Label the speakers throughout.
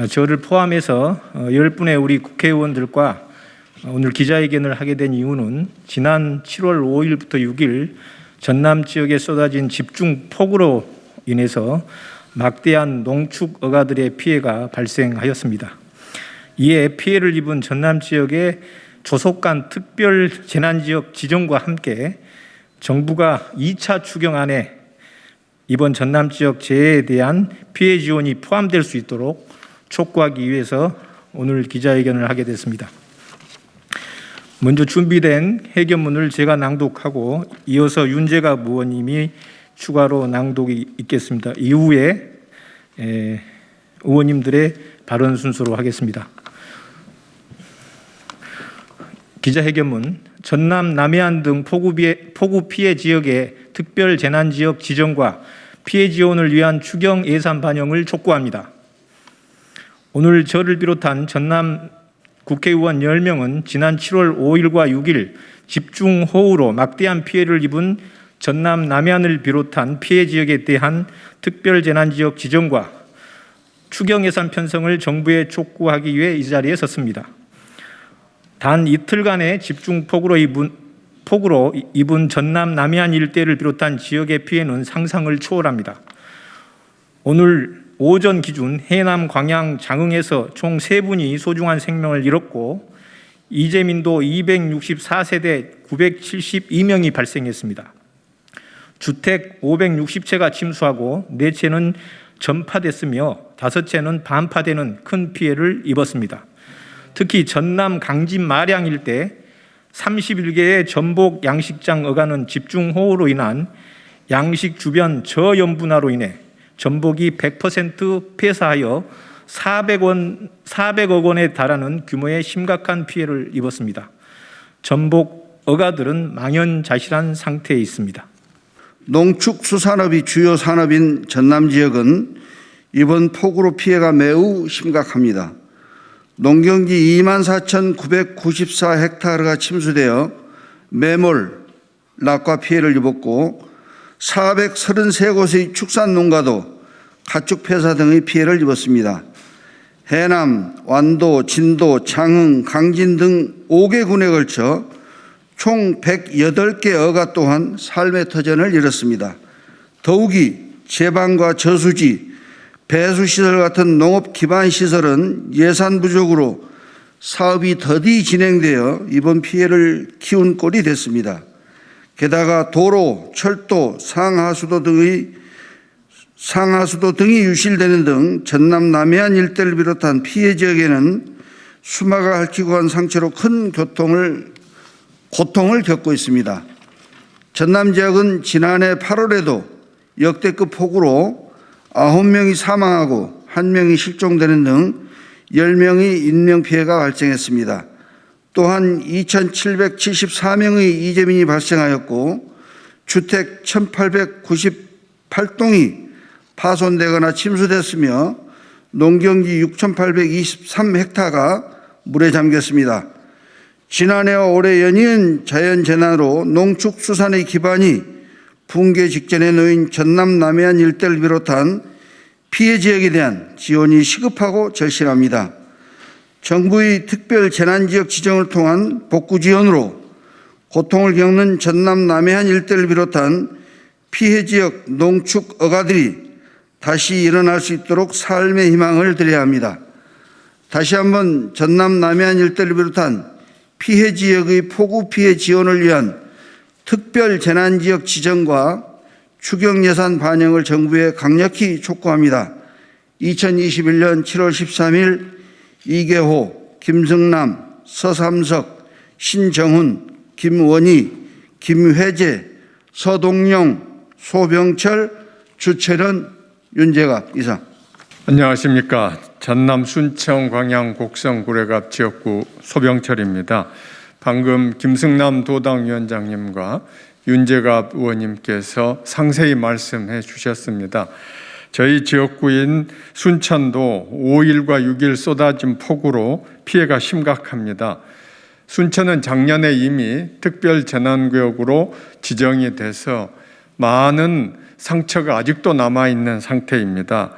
Speaker 1: 저를 포함해서 10분의 우리 국회의원들과 오늘 기자회견을 하게 된 이유는 지난 7월 5일부터 6일 전남 지역에 쏟아진 집중 폭우로 인해서 막대한 농축 어가들의 피해가 발생하였습니다. 이에 피해를 입은 전남 지역의 조속간 특별 재난지역 지정과 함께 정부가 2차 추경안에 이번 전남 지역 재해에 대한 피해 지원이 포함될 수 있도록 촉구하기 위해서 오늘 기자회견을 하게 됐습니다. 먼저 준비된 회견문을 제가 낭독하고 이어서 윤재갑 의원님이 추가로 낭독이 있겠습니다. 이후에 의원님들의 발언 순서로 하겠습니다. 기자회견문. 전남, 남해안 등 폭우 피해 지역의 특별 재난지역 지정과 피해 지원을 위한 추경 예산 반영을 촉구합니다. 오늘 저를 비롯한 전남 국회의원 10명은 지난 7월 5일과 6일 집중호우로 막대한 피해를 입은 전남, 남해안을 비롯한 피해 지역에 대한 특별 재난지역 지정과 추경 예산 편성을 정부에 촉구하기 위해 이 자리에 섰습니다. 단 이틀간의 집중폭우로 입은 전남, 남해안 일대를 비롯한 지역의 피해는 상상을 초월합니다. 오늘 오전 기준 해남, 광양, 장흥에서 총 3분이 소중한 생명을 잃었고 이재민도 264세대 972명이 발생했습니다. 주택 560채가 침수하고 4채는 전파됐으며 5채는 반파되는 큰 피해를 입었습니다. 특히 전남 강진 마량 일대 31개의 전복 양식장 어가는 집중호우로 인한 양식 주변 저염분화로 인해 전복이 100% 폐사하여 400억 원에 달하는 규모의 심각한 피해를 입었습니다. 전복 어가들은 망연자실한 상태에 있습니다.
Speaker 2: 농축수산업이 주요 산업인 전남 지역은 이번 폭우로 피해가 매우 심각합니다. 농경지 24,994헥타르가 침수되어 매몰, 낙과 피해를 입었고 433곳의 축산농가도 가축 폐사 등의 피해를 입었습니다. 해남, 완도, 진도, 장흥, 강진 등 5개 군에 걸쳐 총 108개 어가 또한 삶의 터전을 잃었습니다. 더욱이 제방과 저수지, 배수시설 같은 농업 기반 시설은 예산 부족으로 사업이 더디 진행되어 이번 피해를 키운 꼴이 됐습니다. 게다가 도로, 철도, 상하수도 등이 유실되는 등 전남 남해안 일대를 비롯한 피해 지역에는 수마가 핥히고 한 상처로 큰 고통을 겪고 있습니다. 전남 지역은 지난해 8월에도 역대급 폭우로 9명이 사망하고 1명이 실종되는 등 10명의 인명피해가 발생했습니다. 또한 2,774명의 이재민이 발생하였고 주택 1,898동이 파손되거나 침수됐으며 농경지 6,823헥타가 물에 잠겼습니다. 지난해와 올해 연이은 자연재난으로 농축수산의 기반이 붕괴 직전에 놓인 전남 남해안 일대를 비롯한 피해 지역에 대한 지원이 시급하고 절실합니다. 정부의 특별 재난지역 지정을 통한 복구 지원으로 고통을 겪는 전남 남해안 일대를 비롯한 피해 지역 농축 어가들이 다시 일어날 수 있도록 삶의 희망을 드려야 합니다. 다시 한번 전남 남해안 일대를 비롯한 피해 지역의 폭우 피해 지원을 위한 특별 재난지역 지정과 추경 예산 반영을 정부에 강력히 촉구합니다. 2021년 7월 13일 이계호, 김승남, 서삼석, 신정훈, 김원희, 김회재, 서동영, 소병철, 주철현, 윤재갑 이상.
Speaker 3: 안녕하십니까. 전남 순천 광양 곡성 구례갑 지역구 소병철입니다. 방금 김승남 도당위원장님과 윤재갑 의원님께서 상세히 말씀해 주셨습니다. 저희 지역구인 순천도 5일과 6일 쏟아진 폭우로 피해가 심각합니다. 순천은 작년에 이미 특별재난구역으로 지정이 돼서 많은 상처가 아직도 남아있는 상태입니다.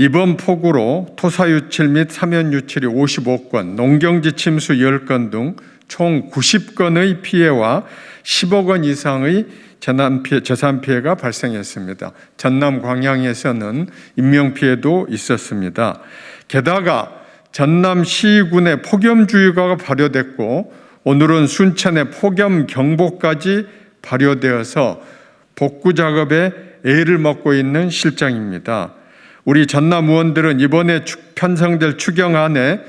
Speaker 3: 이번 폭우로 토사유칠 및 사면유칠이 55건, 농경지 침수 10건 등 총 90건의 피해와 10억 원 이상의 재산 피해가 발생했습니다. 전남 광양에서는 인명피해도 있었습니다. 게다가 전남 시군에 폭염주의보가 발효됐고 오늘은 순천에 폭염경보까지 발효되어서 복구 작업에 애를 먹고 있는 실정입니다. 우리 전남 의원들은 이번에 편성될 추경안에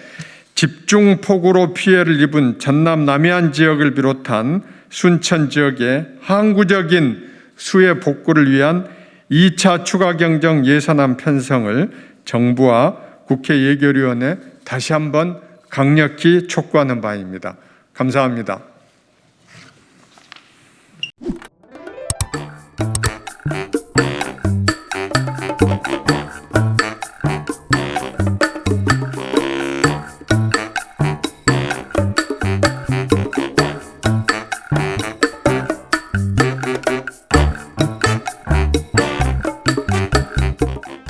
Speaker 3: 집중폭우로 피해를 입은 전남 남해안 지역을 비롯한 순천 지역의 항구적인 수해 복구를 위한 2차 추가 경정 예산안 편성을 정부와 국회 예결위원회 다시 한번 강력히 촉구하는 바입니다. 감사합니다.